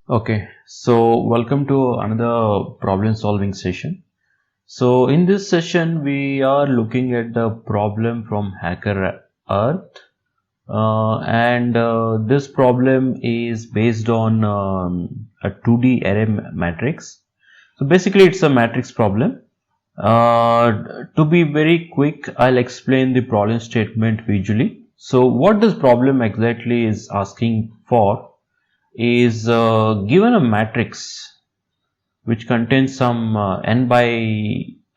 Okay, so welcome to another problem solving session. So in this session we are looking at the problem from HackerEarth, and this problem is based on a 2D array matrix. So basically it's a matrix problem. To be very quick, I'll explain the problem statement visually. So what this problem exactly is asking for is given a matrix which contains some n by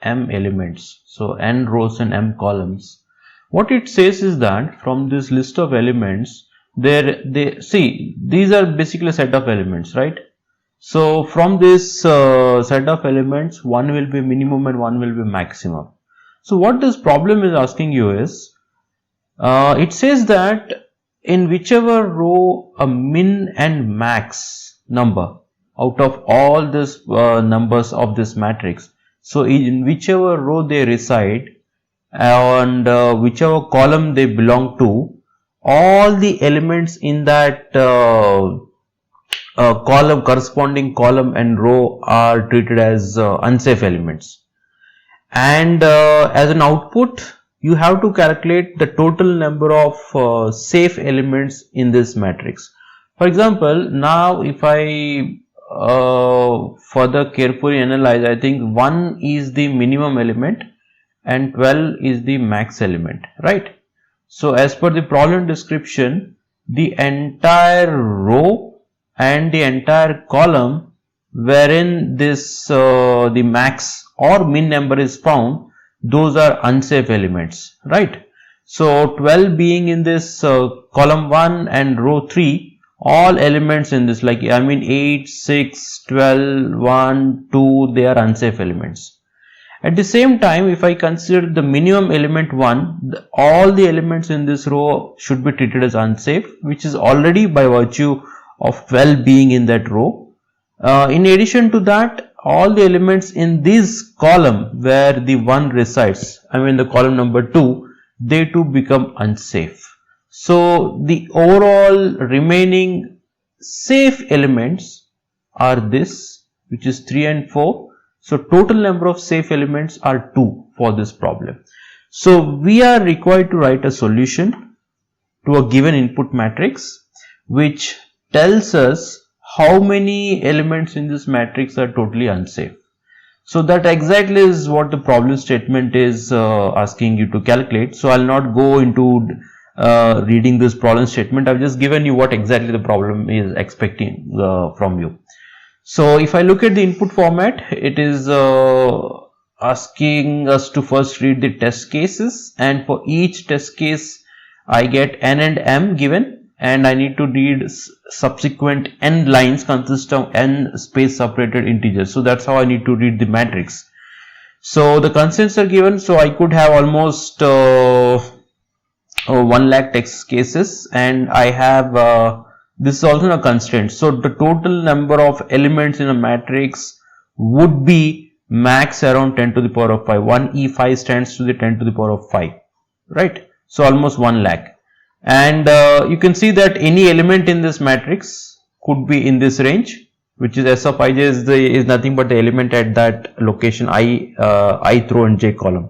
m elements, so n rows and m columns. What it says is that from this list of elements, these are basically a set of elements, right? So from this set of elements, one will be minimum and one will be maximum. So what this problem is asking you is, it says that in whichever row a min and max number out of all these numbers of this matrix, so in whichever row they reside and whichever column they belong to, all the elements in that corresponding column and row are treated as unsafe elements, and as an output you have to calculate the total number of safe elements in this matrix. For example, now if I further carefully analyze, I think 1 is the minimum element and 12 is the max element, right? So as per the problem description, the entire row and the entire column wherein this the max or min number is found, those are unsafe elements, right? So 12 being in this column 1 and row 3, all elements in this, like 8, 6, 12, 1, 2, they are unsafe elements. At the same time, if I consider the minimum element 1, all the elements in this row should be treated as unsafe, which is already by virtue of 12 being in that row. In addition to that, all the elements in this column where the 1 resides, the column number 2, they too become unsafe. So the overall remaining safe elements are this, which is 3 and 4. So total number of safe elements are 2 for this problem. So we are required to write a solution to a given input matrix which tells us how many elements in this matrix are totally unsafe. So that exactly is what the problem statement is asking you to calculate. So I'll not go into reading this problem statement. I've just given you what exactly the problem is expecting from you. So if I look at the input format, it is asking us to first read the test cases, and for each test case I get n and m given, and I need to read subsequent n lines consist of n space separated integers. So that's how I need to read the matrix. So the constraints are given, so I could have almost 1 lakh test cases, and I have this is also a constraint. So the total number of elements in a matrix would be max around 10 to the power of 5. 1e5 stands to the 10 to the power of 5, right? So almost 1 lakh. And you can see that any element in this matrix could be in this range, which is s of ij is nothing but the element at that location ith row and j column.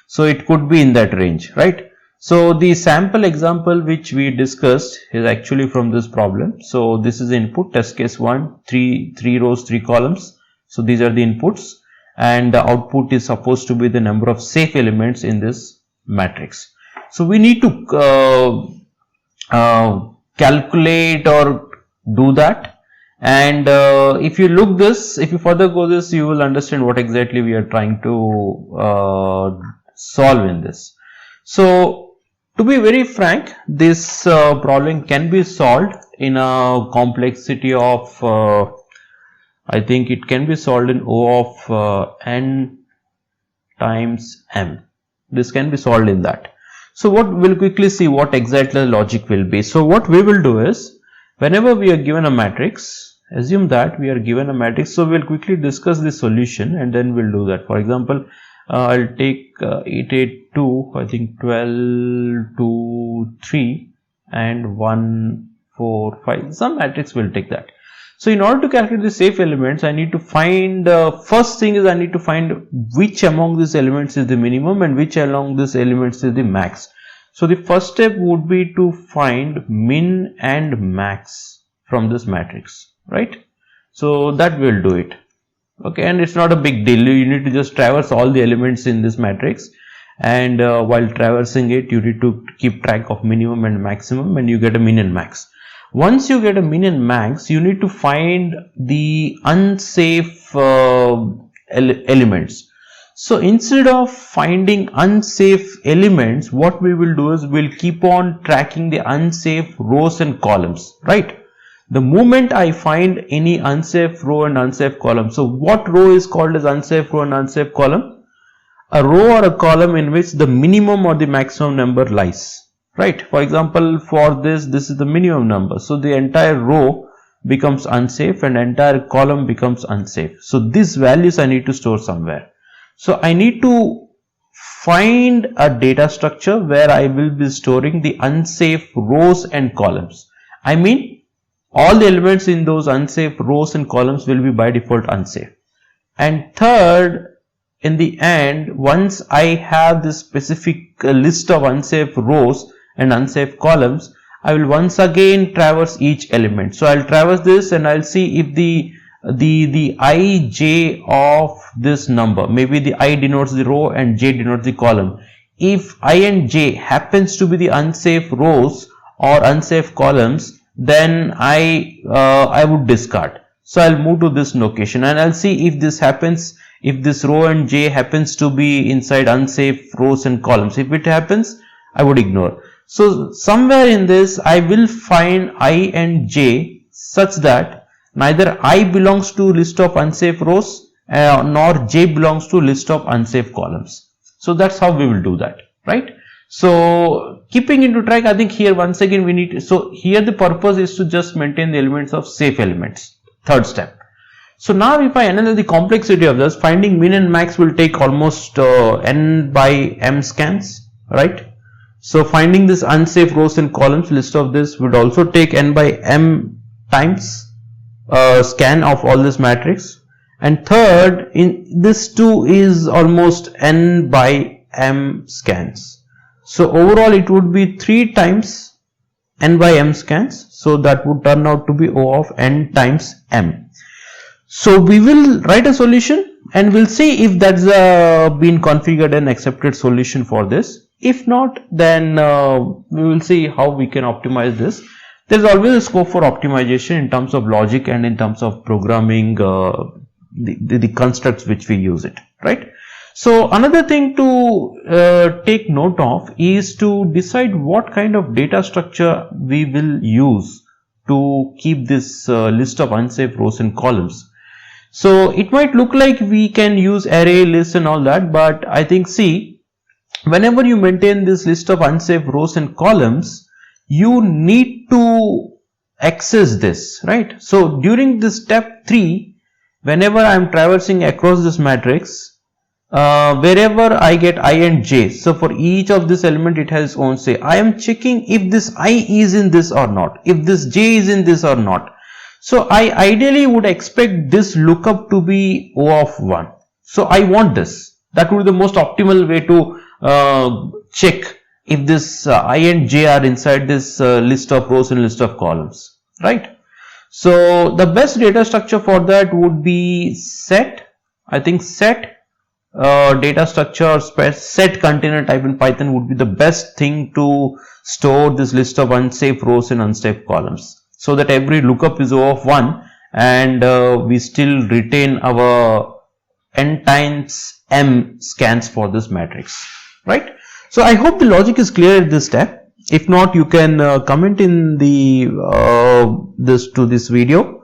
So it could be in that range, right? So the sample example which we discussed is actually from this problem. So this is input test case 1, 3 rows, 3 columns. So these are the inputs, and the output is supposed to be the number of safe elements in this matrix. So we need to calculate or do that, and if you further go this, you will understand what exactly we are trying to solve in this. So to be very frank, this problem can be solved in a complexity of I think it can be solved in O of n times m. This can be solved in that. So what we'll quickly see what exactly the logic will be. So what we will do is, whenever we are given a matrix, assume that we are given a matrix. So we'll quickly discuss the solution and then we'll do that. For example, I'll take 8, 8, 2, I think 12, 2, 3 and 1, 4, 5. Some matrix will take that. So in order to calculate the safe elements, I need to find, first thing is I need to find which among these elements is the minimum and which among these elements is the max. So the first step would be to find min and max from this matrix, right? So that will do it. Okay, and it's not a big deal. You need to just traverse all the elements in this matrix, and while traversing it, you need to keep track of minimum and maximum, and you get a min and max. Once you get a min and max, you need to find the unsafe elements. So instead of finding unsafe elements, what we will do is we'll keep on tracking the unsafe rows and columns, right? The moment I find any unsafe row and unsafe column, so what row is called as unsafe row and unsafe column? A row or a column in which the minimum or the maximum number lies, right? For example, for this is the minimum number, so the entire row becomes unsafe and entire column becomes unsafe. So these values I need to store somewhere. So I need to find a data structure where I will be storing the unsafe rows and columns. I mean, all the elements in those unsafe rows and columns will be by default unsafe. And third, in the end, once I have this specific list of unsafe rows and unsafe columns, I will once again traverse each element. So I'll traverse this and I'll see if the ij of this number, maybe the I denotes the row and j denotes the column. If I and j happens to be the unsafe rows or unsafe columns, then I would discard. So I'll move to this location and I'll see if this happens, if this row and j happens to be inside unsafe rows and columns. If it happens, I would ignore. So somewhere in this, I will find I and j such that neither I belongs to list of unsafe rows nor j belongs to list of unsafe columns. So that's how we will do that, right? So keeping into track, I think here once again we need to, so here the purpose is to just maintain the elements of safe elements. Third step. So now if I analyze the complexity of this, finding min and max will take almost n by m scans, right? So finding this unsafe rows and columns, list of this would also take n by m times scan of all this matrix. And third, in this too is almost n by m scans. So overall it would be 3 times n by m scans. So that would turn out to be O of n times m. So we will write a solution and we'll see if that's been configured and accepted solution for this. If not, then we will see how we can optimize this. There is always a scope for optimization in terms of logic and in terms of programming the constructs which we use it, right? So another thing to take note of is to decide what kind of data structure we will use to keep this list of unsafe rows and columns. So it might look like we can use array, list and all that, but I think, see, whenever you maintain this list of unsafe rows and columns, you need to access this, right? So during this step 3, whenever I am traversing across this matrix, wherever I get I and j, so for each of this element it has its own say. I am checking if this I is in this or not, if this j is in this or not. So I ideally would expect this lookup to be O of 1. So I want this. That would be the most optimal way to check if this I and j are inside this list of rows and list of columns, right? So the best data structure for that would be set. I think set data structure or set container type in Python would be the best thing to store this list of unsafe rows and unsafe columns, so that every lookup is O of 1 and we still retain our n times m scans for this matrix, right? So I hope the logic is clear at this step. If not, you can comment in the this video.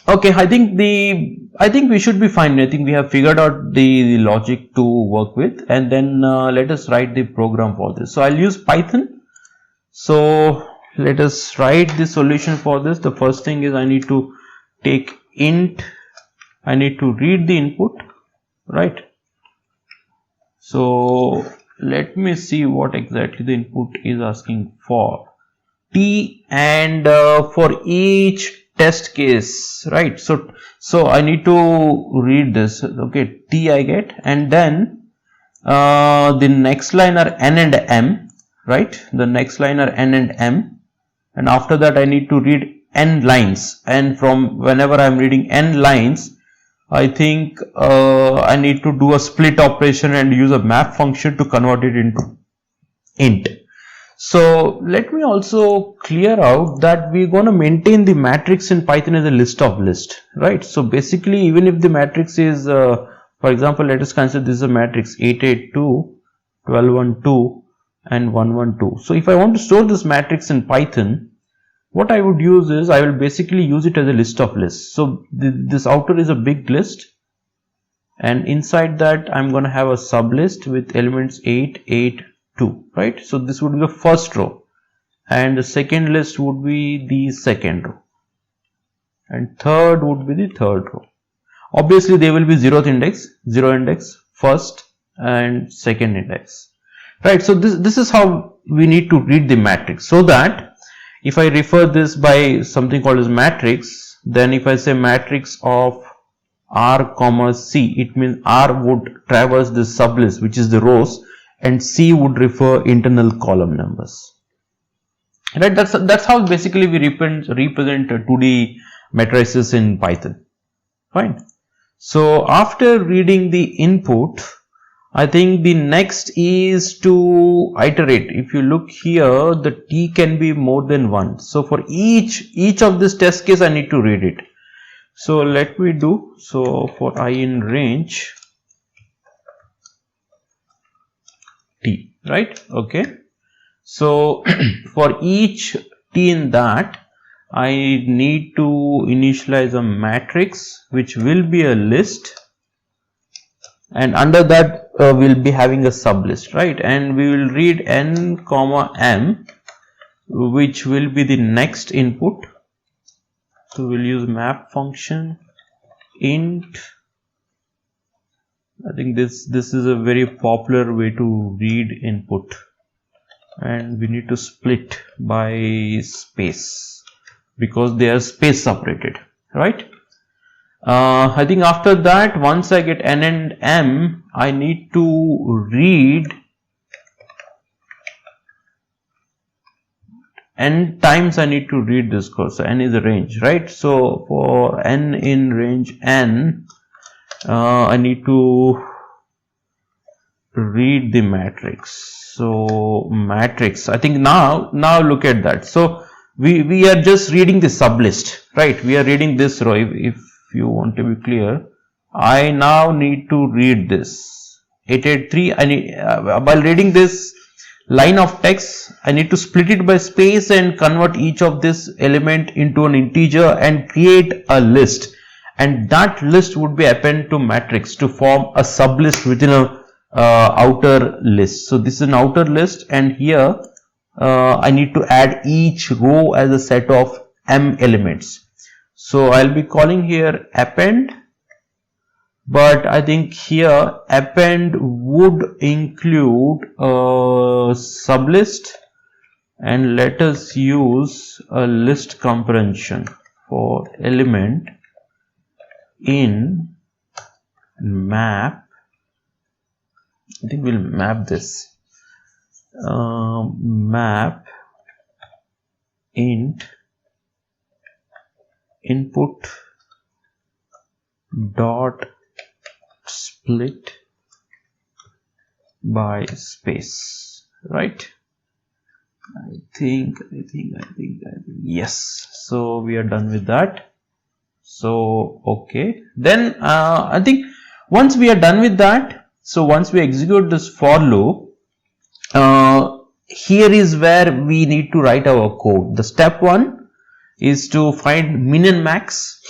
Okay, I think we should be fine. I think we have figured out the logic to work with, and then let us write the program for this. So I'll use Python. So let us write the solution for this. The first thing is I need to take int. I need to read the input, right? So let me see what exactly the input is asking for. T, and for each test case, right? So I need to read this. Okay, T I get, and then the next line are N and M, right? The next line are N and M, and after that I need to read N lines, and from whenever I am reading N lines, I think I need to do a split operation and use a map function to convert it into int. So let me also clear out that we're going to maintain the matrix in Python as a list of list, right? So basically, even if the matrix is, for example, let us consider this is a matrix 882, 1212 and 112. So if I want to store this matrix in Python, what I would use is I will basically use it as a list of lists. So this outer is a big list, and inside that I'm going to have a sub list with elements 8, 8, 2, right? So this would be the first row, and the second list would be the second row, and third would be the third row. Obviously they will be zeroth index, zero index, first and second index, right? So this is how we need to read the matrix, so that if I refer this by something called as matrix, then if I say matrix of R comma C, it means R would traverse this sublist, which is the rows, and C would refer internal column numbers, right? That's how basically we represent 2D matrices in Python. Fine. So after reading the input, I think the next is to iterate. If you look here, the T can be more than one. So for each of this test case, I need to read it. So let me do, so for I in range T, right? Okay. So for each T in that, I need to initialize a matrix which will be a list, and under that we'll be having a sublist, right? And we will read N comma M, which will be the next input. So we'll use map function int. I think this is a very popular way to read input, and we need to split by space because they are space separated, right? I think after that, once I get N and M, I need to read N times. I need to read this code. So N is a range, right? So for N in range N, I need to read the matrix. So matrix, I think now look at that. So we are just reading the sublist, right? We are reading this row. If you want to be clear, I now need to read this 883. I need while reading this line of text, I need to split it by space and convert each of this element into an integer and create a list, and that list would be appended to matrix to form a sublist within a outer list. So this is an outer list, and here I need to add each row as a set of M elements. So I'll be calling here append, but I think here append would include a sublist, and let us use a list comprehension for element in map. I think we'll map this map int input dot split by space, right? I think yes. So we are done with that. So okay, then I think once we are done with that, so once we execute this for loop, here is where we need to write our code. The step one is to find min and max,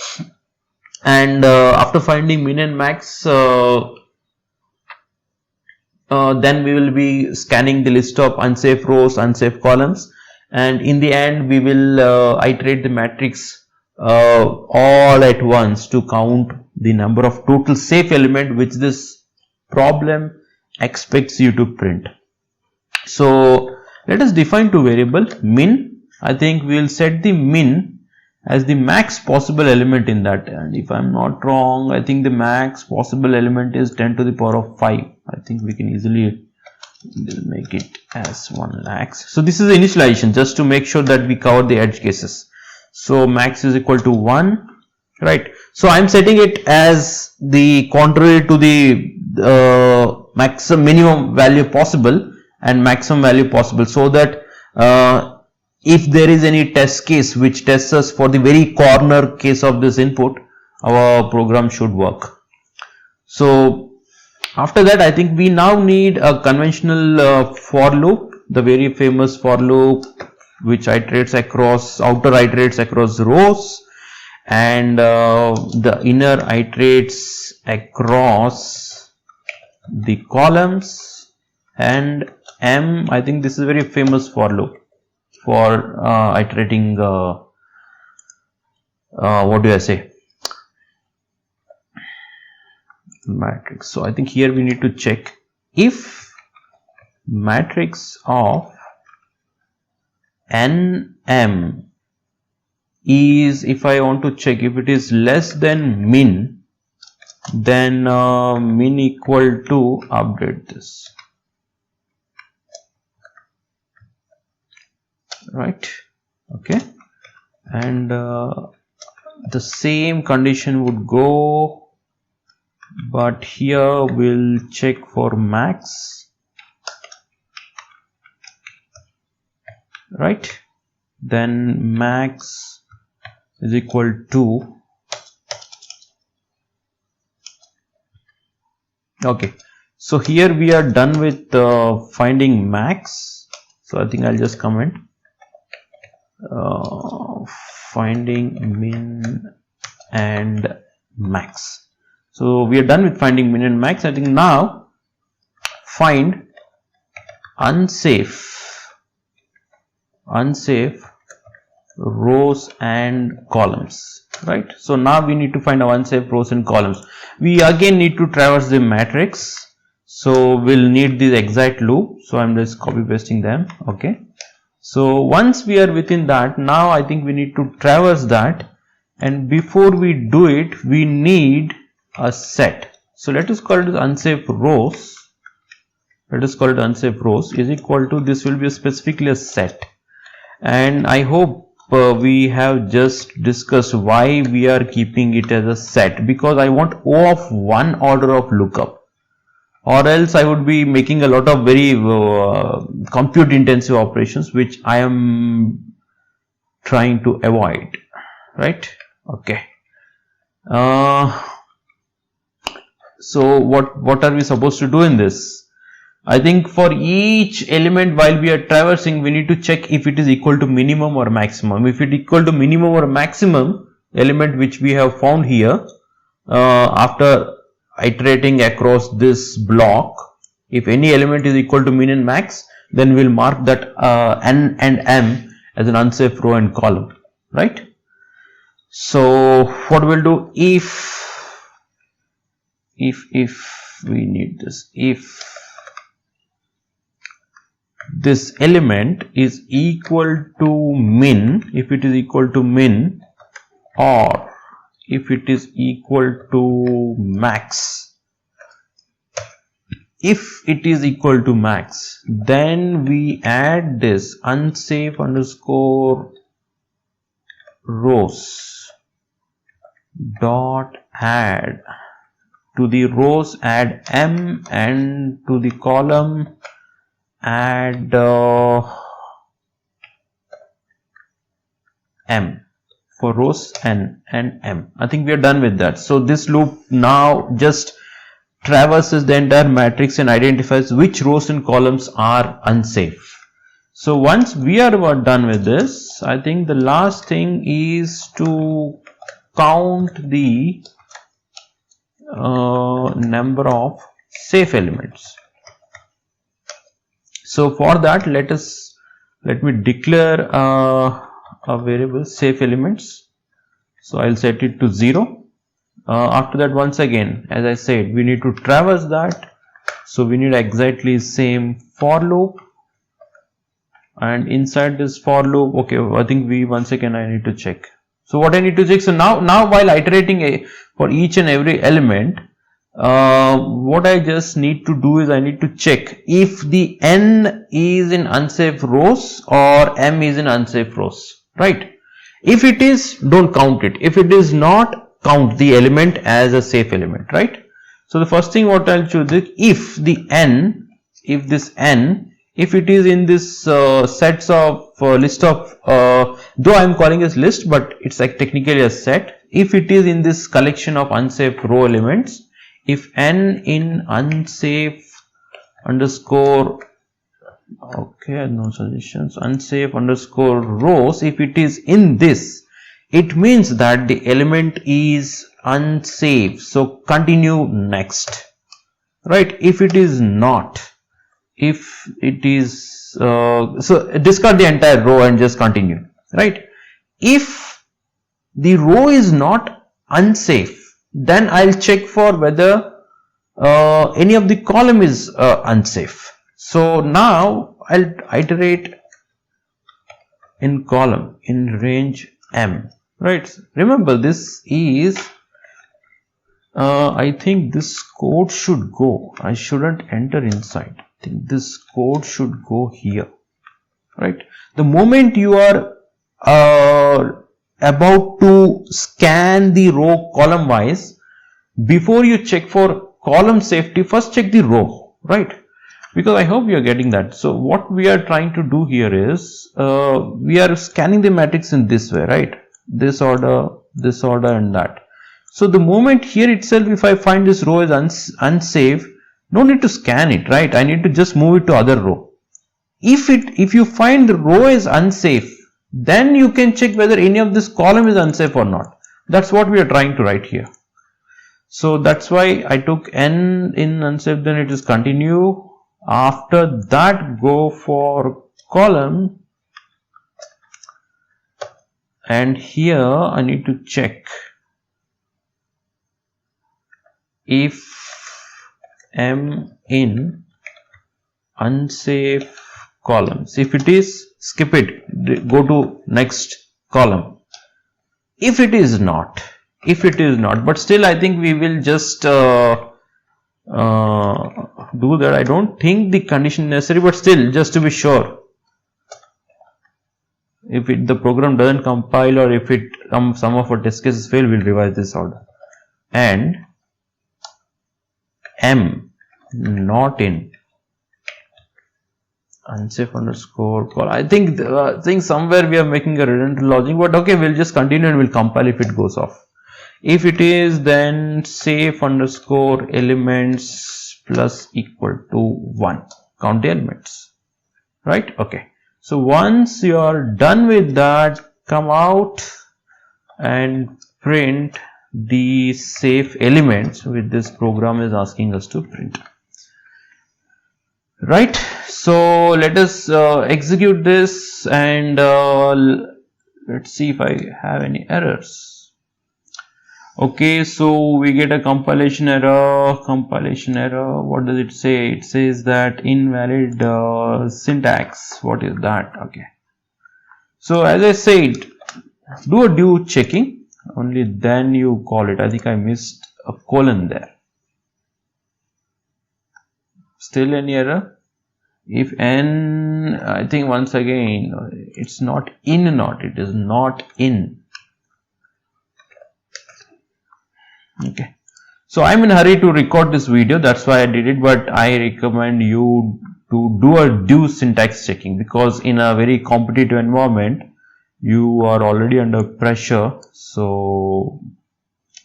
and after finding min and max, then we will be scanning the list of unsafe rows, unsafe columns, and in the end we will iterate the matrix all at once to count the number of total safe element which this problem expects you to print. So let us define two variables, min I think we will set the min as the max possible element in that, and if I'm not wrong, I think the max possible element is 10 to the power of 5. I think we can easily make it as 1 lakhs. So this is the initialization just to make sure that we cover the edge cases. So max is equal to 1, right? So I'm setting it as the contrary to the maximum minimum value possible and maximum value possible, so that if there is any test case which tests us for the very corner case of this input, our program should work. So after that, I think we now need a conventional for loop, the very famous for loop which iterates across, outer iterates across rows, and the inner iterates across the columns, and M, I think this is a very famous for loop for iterating what do I say, matrix. So I think here we need to check if matrix of NM is, if I want to check if it is less than min, then min equal to, update this, right? Okay, and the same condition would go, but here we'll check for max, right? Then max is equal to, okay, so here we are done with finding max. So I think I'll just comment finding min and max. So we are done with finding min and max. I think now find unsafe rows and columns, right? So now we need to find our unsafe rows and columns. We again need to traverse the matrix, so we'll need this exact loop. So I'm just copy pasting them. Okay, so once we are within that, now I think we need to traverse that, and before we do it, we need a set. So let us call it unsafe rows. Let us call it unsafe rows is equal to, this will be specifically a set, and I hope we have just discussed why we are keeping it as a set, because I want O of one order of lookup, or else I would be making a lot of very compute intensive operations, which I am trying to avoid, right? Okay, so what are we supposed to do in this? I think for each element while we are traversing, we need to check if it is equal to minimum or maximum. If it is equal to minimum or maximum element which we have found here, after iterating across this block, if any element is equal to min and max, then we will mark that n and m as an unsafe row and column, right? So what we'll do, if we need this, if this element is equal to min, if it is equal to min, or if it is equal to max, if it is equal to max, then we add this unsafe underscore rows dot add to the rows, add m, and to the column add m for rows and m. I think we are done with that. So this loop now just traverses the entire matrix and identifies which rows and columns are unsafe. So once we are done with this, I think the last thing is to count the number of safe elements. So for that, let me declare a variable safe elements. So I'll set it to 0. After that, once again, as I said, we need to traverse that. So we need exactly same for loop. and inside this for loop, okay, I think once again I need to check. So what I need to check, so now while iterating for each and every element, what I just need to do is I need to check if the n is in unsafe rows or m is in unsafe rows, right? If it is, don't count it. If it is not, count the element as a safe element, right? So the first thing what I'll choose is if this n, if it is in this sets of list of, though I am calling as list, but it's like technically a set. If it is in this collection of unsafe row elements, if n in unsafe underscore, okay, no suggestions, unsafe underscore rows, if it is in this, it means that the element is unsafe. So continue next, right? If it is not, if it is, so discard the entire row and just continue, right? If the row is not unsafe, then I'll check for whether any of the column is unsafe. So now I'll iterate in column in range m, right? Remember this is, I think this code should go, I shouldn't enter inside. I think this code should go here, right? The moment you are about to scan the row column wise, before you check for column safety, first check the row, right? Because I hope you are getting that. So what we are trying to do here is, we are scanning the matrix in this way, right? This order and that. So the moment here itself, if I find this row is unsafe, no need to scan it, right? I need to just move it to other row. If you find the row is unsafe, then you can check whether any of this column is unsafe or not. That's what we are trying to write here. So that's why I took n in unsafe, then it is continue. After that, go for column, and here I need to check if m in unsafe columns. If it is, skip it, go to next column. If it is not, but still I think we will just do that. I don't think the condition necessary, but still, just to be sure, if the program doesn't compile, or if it some of our test cases fail, we'll revise this order. And m not in unsafe underscore call. I think somewhere we are making a redundant logic, but okay, we'll just continue and we'll compile if it goes off. If it is, then safe underscore elements plus equal to 1. Count the elements, right? Okay. So once you are done with that, come out and print the safe elements which this program is asking us to print. Right. So let us execute this, and let's see if I have any errors. Okay, so we get a compilation error. What does it say? It says that invalid syntax. What is that? Okay. So as I said, do a do checking, only then you call it. I think I missed a colon there. Still any error? If n, I think once again, it's not in, not, it is not in. Okay, so I'm in a hurry to record this video, that's why I did it, but I recommend you to do a do syntax checking, because in a very competitive environment you are already under pressure, so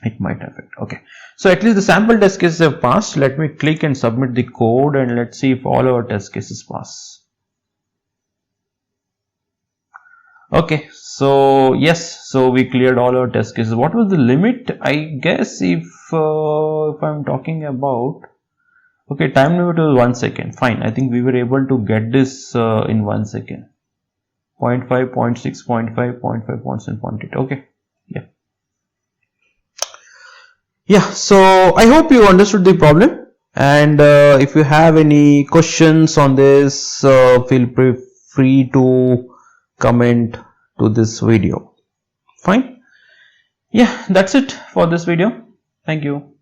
it might affect. Okay, so at least the sample test cases have passed. Let me click and submit the code, and let's see if all our test cases pass. Okay, so yes, so we cleared all our test cases. What was the limit? I guess if I'm talking about, okay, time limit was 1 second. Fine, I think we were able to get this in 1 second. 0.5, 0.6, 0.5, 0.5, 0.7, 0.8. Okay, yeah. Yeah, so I hope you understood the problem, and if you have any questions on this, feel free to comment to this video. Fine. Yeah, that's it for this video. Thank you.